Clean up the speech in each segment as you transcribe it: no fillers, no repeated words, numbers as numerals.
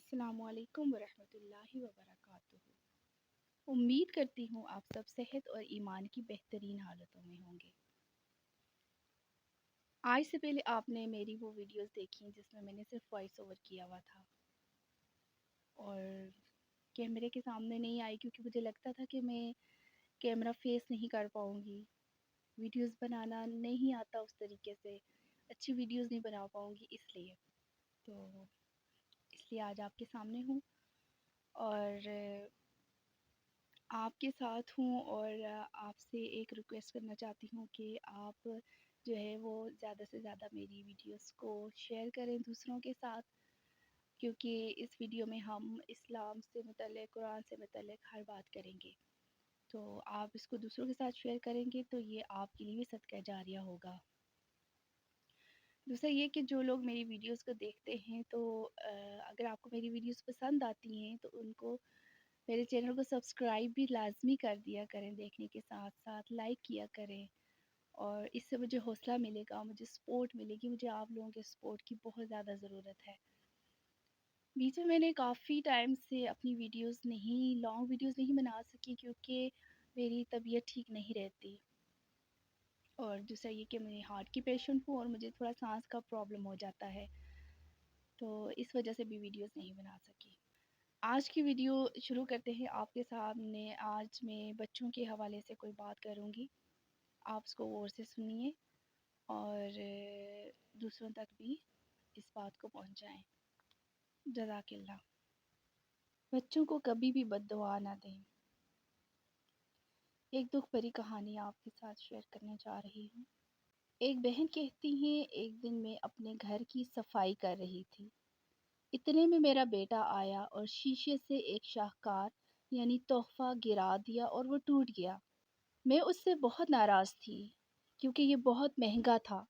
السلام علیکم ورحمۃ اللہ وبرکاتہ۔ امید کرتی ہوں آپ سب صحت اور ایمان کی بہترین حالتوں میں ہوں گے۔ آج سے پہلے آپ نے میری وہ ویڈیوز دیکھی جس میں نے صرف وائس اوور کیا ہوا تھا اور کیمرے کے سامنے نہیں آئی کیونکہ مجھے لگتا تھا کہ میں کیمرہ فیس نہیں کر پاؤں گی، ویڈیوز بنانا نہیں آتا اس طریقے سے، اچھی ویڈیوز نہیں بنا پاؤں گی، اس لیے آج آپ کے سامنے ہوں اور آپ کے ساتھ ہوں اور آپ سے ایک ریکویسٹ کرنا چاہتی ہوں کہ آپ جو ہے وہ زیادہ سے زیادہ میری ویڈیوز کو شیئر کریں دوسروں کے ساتھ، کیونکہ اس ویڈیو میں ہم اسلام سے متعلق، قرآن سے متعلق ہر بات کریں گے، تو آپ اس کو دوسروں کے ساتھ شیئر کریں گے تو یہ آپ کے لیے بھی صدقہ جاریہ ہوگا۔ دوسرا یہ کہ جو لوگ میری ویڈیوز کو دیکھتے ہیں تو اگر آپ کو میری ویڈیوز پسند آتی ہیں تو ان کو میرے چینل کو سبسکرائب بھی لازمی کر دیا کریں، دیکھنے کے ساتھ ساتھ لائک کیا کریں، اور اس سے مجھے حوصلہ ملے گا، مجھے سپورٹ ملے گی، مجھے آپ لوگوں کے سپورٹ کی بہت زیادہ ضرورت ہے۔ بیچ میں نے کافی ٹائم سے اپنی لانگ ویڈیوز نہیں بنا سکی کیونکہ میری طبیعت ٹھیک نہیں رہتی، اور دوسرا یہ کہ میں ہارٹ کی پیشنٹ ہوں اور مجھے تھوڑا سانس کا پرابلم ہو جاتا ہے، تو اس وجہ سے بھی ویڈیوز نہیں بنا سکی۔ آج کی ویڈیو شروع کرتے ہیں۔ آپ کے سامنے آج میں بچوں کے حوالے سے کوئی بات کروں گی، آپ اس کو غور سے سنیے اور دوسروں تک بھی اس بات کو پہنچائیں۔ جزاک اللہ۔ بچوں کو کبھی بھی بد دعا نہ دیں۔ ایک دکھ بھری کہانی آپ کے ساتھ شیئر کرنے جا رہی ہوں۔ ایک بہن کہتی ہیں ایک دن میں اپنے گھر کی صفائی کر رہی تھی، اتنے میں میرا بیٹا آیا اور شیشے سے ایک شاہکار یعنی تحفہ گرا دیا اور وہ ٹوٹ گیا۔ میں اس سے بہت ناراض تھی کیونکہ یہ بہت مہنگا تھا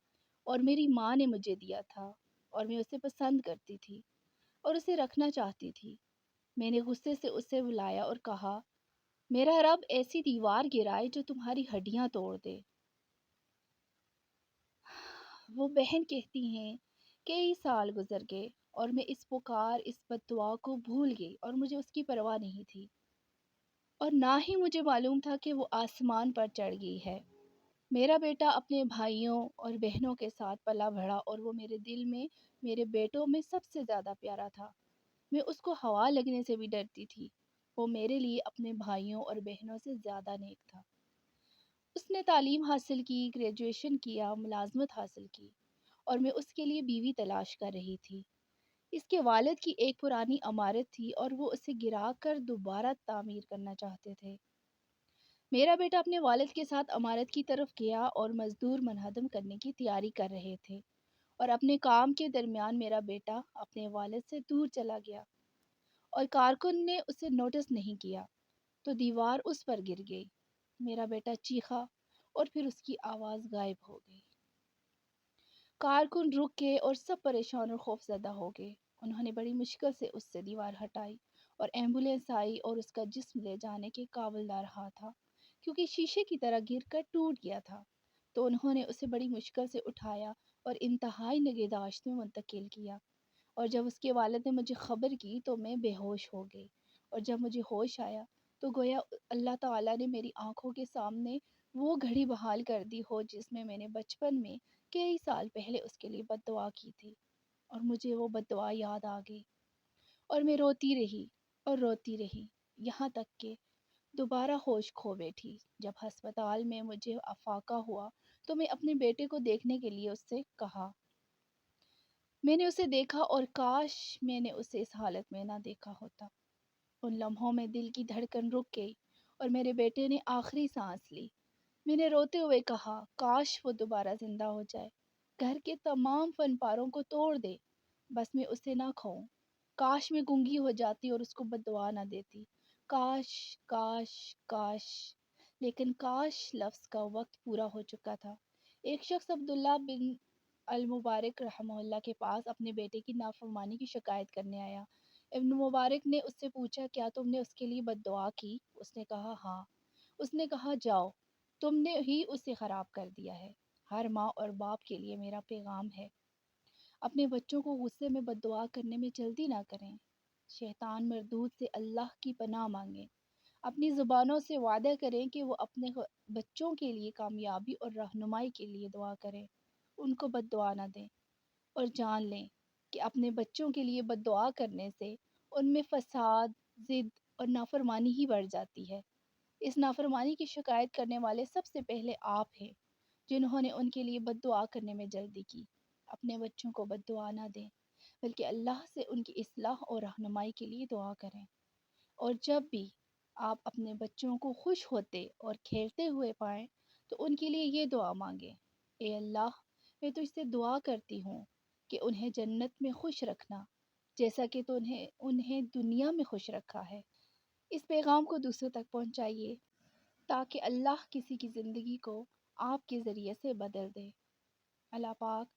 اور میری ماں نے مجھے دیا تھا اور میں اسے پسند کرتی تھی اور اسے رکھنا چاہتی تھی۔ میں نے غصے سے اسے بلایا اور کہا، میرا رب ایسی دیوار گرائے جو تمہاری ہڈیاں توڑ دے۔ وہ بہن کہتی ہیں کئی سال گزر گئے اور میں اس بد دعا کو بھول گئی اور مجھے اس کی پرواہ نہیں تھی، اور نہ ہی مجھے معلوم تھا کہ وہ آسمان پر چڑھ گئی ہے۔ میرا بیٹا اپنے بھائیوں اور بہنوں کے ساتھ پلا بڑھا اور وہ میرے دل میں میرے بیٹوں میں سب سے زیادہ پیارا تھا۔ میں اس کو ہوا لگنے سے بھی ڈرتی تھی۔ وہ میرے لیے اپنے بھائیوں اور بہنوں سے زیادہ نیک تھا۔ اس نے تعلیم حاصل کی، گریجویشن کیا، ملازمت حاصل کی، اور میں اس کے لیے بیوی تلاش کر رہی تھی۔ اس کے والد کی ایک پرانی عمارت تھی اور وہ اسے گرا کر دوبارہ تعمیر کرنا چاہتے تھے۔ میرا بیٹا اپنے والد کے ساتھ عمارت کی طرف گیا اور مزدور منہدم کرنے کی تیاری کر رہے تھے، اور اپنے کام کے درمیان میرا بیٹا اپنے والد سے دور چلا گیا اور کارکن نے اسے نوٹس نہیں کیا تو دیوار اس پر گر گئی۔ میرا بیٹا چیخا اور پھر اس کی آواز غائب ہو گئی۔ کارکن رک گئے اور سب پریشان اور خوف زدہ ہو گئے۔ انہوں نے بڑی مشکل سے اس سے دیوار ہٹائی اور ایمبولینس آئی اور اس کا جسم لے جانے کے قابل نہ رہا تھا کیونکہ شیشے کی طرح گر کر ٹوٹ گیا تھا، تو انہوں نے اسے بڑی مشکل سے اٹھایا اور انتہائی نگہداشت میں منتقل کیا، اور جب اس کے والد نے مجھے خبر کی تو میں بے ہوش ہو گئی، اور جب مجھے ہوش آیا تو گویا اللہ تعالیٰ نے میری آنکھوں کے سامنے وہ گھڑی بحال کر دی ہو جس میں نے بچپن میں کئی سال پہلے اس کے لیے بد دعا کی تھی، اور مجھے وہ بد دعا یاد آ گئی اور میں روتی رہی اور روتی رہی یہاں تک کہ دوبارہ ہوش کھو بیٹھی۔ جب ہسپتال میں مجھے افاقہ ہوا تو میں اپنے بیٹے کو دیکھنے کے لیے اس سے کہا، میں نے اسے دیکھا اور کاش میں نے اسے اس حالت میں نہ دیکھا ہوتا۔ ان لمحوں میں دل کی دھڑکن رک گئی اور میرے بیٹے نے آخری سانس لی۔ میں نے روتے ہوئے کہا، کاش وہ دوبارہ زندہ ہو جائے، گھر کے تمام فن پاروں کو توڑ دے، بس میں اسے نہ کھوؤں۔ کاش میں گونگی ہو جاتی اور اس کو بد دعا نہ دیتی۔ کاش کاش کاش، لیکن کاش لفظ کا وقت پورا ہو چکا تھا۔ ایک شخص عبداللہ بن المبارک رحمہ اللہ کے پاس اپنے بیٹے کی نافرمانی کی شکایت کرنے آیا۔ ابن مبارک نے اس سے پوچھا، کیا تم نے اس کے لیے بد دعا کی؟ اس نے کہا، ہاں۔ اس نے کہا، جاؤ، تم نے ہی اسے خراب کر دیا ہے۔ ہر ماں اور باپ کے لیے میرا پیغام ہے، اپنے بچوں کو غصے میں بد دعا کرنے میں جلدی نہ کریں۔ شیطان مردود سے اللہ کی پناہ مانگیں، اپنی زبانوں سے وعدہ کریں کہ وہ اپنے بچوں کے لیے کامیابی اور رہنمائی کے لیے دعا کریں، ان کو بد دعا نہ دیں، اور جان لیں کہ اپنے بچوں کے لیے بد دعا کرنے سے ان میں فساد، ضد اور نافرمانی ہی بڑھ جاتی ہے۔ اس نافرمانی کی شکایت کرنے والے سب سے پہلے آپ ہیں، جنہوں نے ان کے لیے بد دعا کرنے میں جلدی کی۔ اپنے بچوں کو بد دعا نہ دیں، بلکہ اللہ سے ان کی اصلاح اور رہنمائی کے لیے دعا کریں۔ اور جب بھی آپ اپنے بچوں کو خوش ہوتے اور کھیلتے ہوئے پائیں تو ان کے لیے یہ دعا مانگیں: اے اللہ، میں تجھ سے دعا کرتی ہوں کہ انہیں جنت میں خوش رکھنا، جیسا کہ تو انہیں دنیا میں خوش رکھا ہے۔ اس پیغام کو دوسروں تک پہنچائیے تاکہ اللہ کسی کی زندگی کو آپ کے ذریعے سے بدل دے۔ اللہ پاک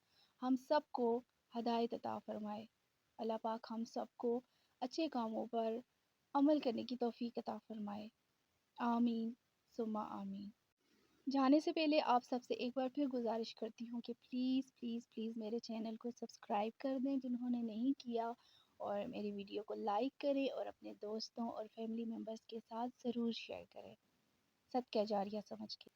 ہم سب کو ہدایت عطا فرمائے۔ اللہ پاک ہم سب کو اچھے کاموں پر عمل کرنے کی توفیق عطا فرمائے۔ آمین ثم آمین۔ جانے سے پہلے آپ سب سے ایک بار پھر گزارش کرتی ہوں کہ پلیز پلیز پلیز میرے چینل کو سبسکرائب کر دیں جنہوں نے نہیں کیا، اور میری ویڈیو کو لائک کریں اور اپنے دوستوں اور فیملی ممبرس کے ساتھ ضرور شیئر کریں، صدقہ جاریہ سمجھ کے۔